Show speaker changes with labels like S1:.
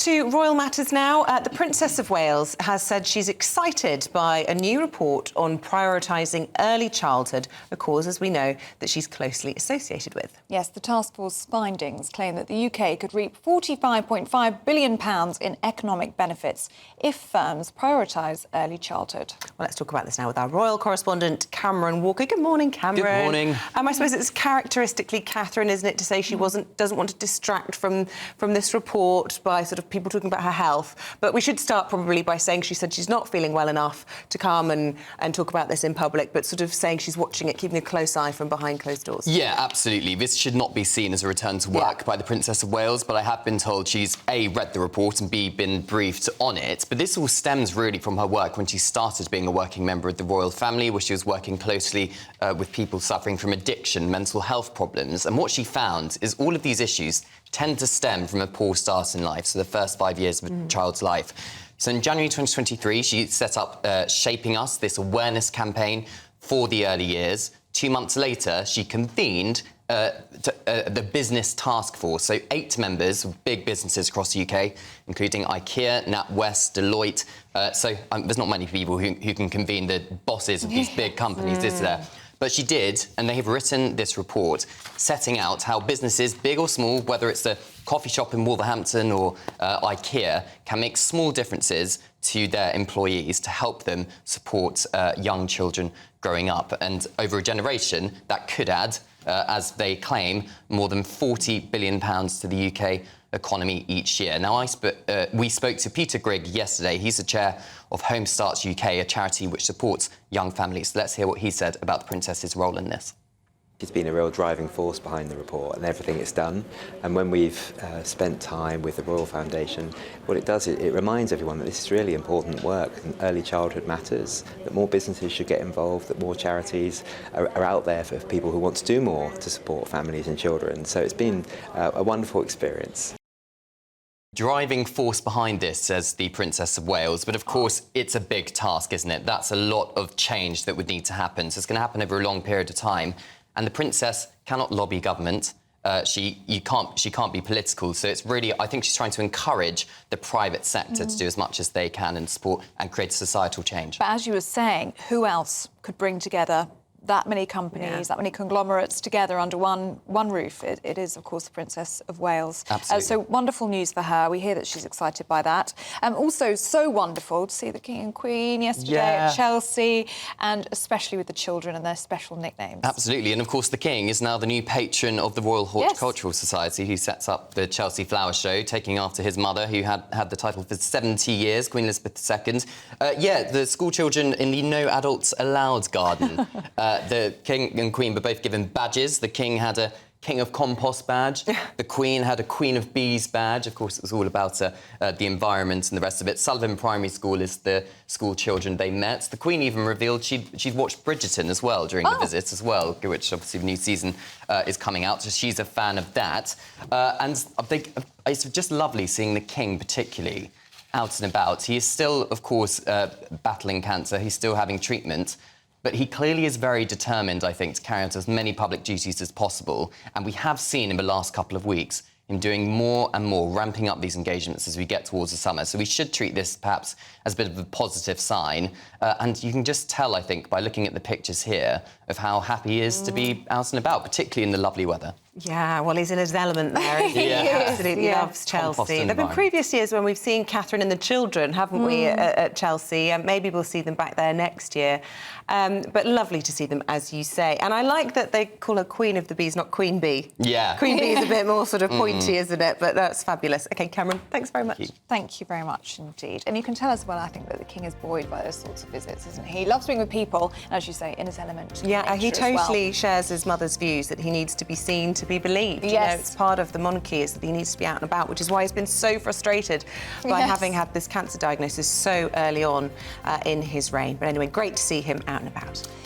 S1: to royal matters now. The Princess of Wales has said she's excited by a new report on prioritising early childhood, a cause, as we know, that she's closely associated with.
S2: Yes, the task force findings claim that the UK could reap £45.5 billion in economic benefits if firms prioritise early childhood.
S1: Well, let's talk about this now with our royal correspondent, Cameron Walker. Good morning, Cameron.
S3: Good morning.
S1: I suppose it's characteristically Catherine, isn't it, to say she doesn't want to distract from this report by sort of people talking about her health. But we should start probably by saying she said she's not feeling well enough to come and talk about this in public, but sort of saying she's watching it, keeping a close eye from behind closed doors.
S3: Yeah, absolutely. This should not be seen as a return to work by the Princess of Wales, but I have been told she's A, read the report and B, been briefed on it. But this all stems really from her work when she started being a working member of the royal family, where she was working closely with people suffering from addiction, mental health problems. And what she found is all of these issues tend to stem from a poor start in life, so the first 5 years of a child's life. So in January 2023, she set up Shaping Us, this awareness campaign for the early years. 2 months later, she convened the business task force, so 8 members of big businesses across the UK, including IKEA, NatWest, Deloitte. There's not many people who can convene the bosses of these big companies, is there? But she did, and they have written this report setting out how businesses, big or small, whether it's the coffee shop in Wolverhampton or IKEA, can make small differences to their employees to help them support young children growing up. And over a generation, that could add, as they claim, more than £40 billion to the UK economy each year. Now, we spoke to Peter Grigg yesterday. He's the chair of Home Starts UK, a charity which supports young families. Let's hear what he said about the Princess's role in this.
S4: She's been a real driving force behind the report and everything it's done. And when we've spent time with the Royal Foundation, what it does, it reminds everyone that this is really important work and early childhood matters, that more businesses should get involved, that more charities are out there for people who want to do more to support families and children. So it's been a wonderful experience.
S3: Driving force behind this, says the Princess of Wales. But of course, it's a big task, isn't it? That's a lot of change that would need to happen. So it's going to happen over a long period of time. And the Princess cannot lobby government. She can't be political. So it's really, I think she's trying to encourage the private sector to do as much as they can and support and create societal change.
S2: But as you were saying, who else could bring together that many companies, that many conglomerates together under one roof? It is, of course, the Princess of Wales.
S3: Absolutely.
S2: So wonderful news for her. We hear that she's excited by that. Also, so wonderful to see the King and Queen yesterday at Chelsea, and especially with the children and their special nicknames.
S3: Absolutely. And, of course, the King is now the new patron of the Royal Horticultural Society, who sets up the Chelsea Flower Show, taking after his mother, who had the title for 70 years, Queen Elizabeth II. The school children in the No Adults Allowed garden. The King and Queen were both given badges. The King had a King of Compost badge. The Queen had a Queen of Bees badge. Of course, it was all about the environment and the rest of it. Sullivan Primary School is the school children they met. The Queen even revealed she'd watched Bridgerton as well during the visit as well, which obviously the new season is coming out. So she's a fan of that. And I think it's just lovely seeing the King particularly out and about. He is still, of course, battling cancer. He's still having treatment. But he clearly is very determined, I think, to carry out as many public duties as possible. And we have seen in the last couple of weeks him doing more and more, ramping up these engagements as we get towards the summer. So we should treat this perhaps as a bit of a positive sign. And you can just tell, I think, by looking at the pictures here, of how happy he is to be out and about, particularly in the lovely weather.
S1: Yeah, well, he's in his element there. He absolutely loves Chelsea. There have been previous years when we've seen Catherine and the children, haven't we, at Chelsea? Maybe we'll see them back there next year. But lovely to see them, as you say. And I like that they call her Queen of the Bees, not Queen Bee.
S3: Yeah.
S1: Queen Bee is a bit more sort of pointy, isn't it? But that's fabulous. OK, Cameron, thanks very much.
S2: Thank you very much indeed. And you can tell as well, I think, that the King is buoyed by those sorts of visits, isn't he? He loves being with people, and as you say, in his element.
S1: Yeah, he totally shares his mother's views that he needs to be seen to be believed.
S2: Yes.
S1: You know, it's part of the monarchy is that he needs to be out and about, which is why he's been so frustrated by having had this cancer diagnosis so early on in his reign. But anyway, great to see him out and about.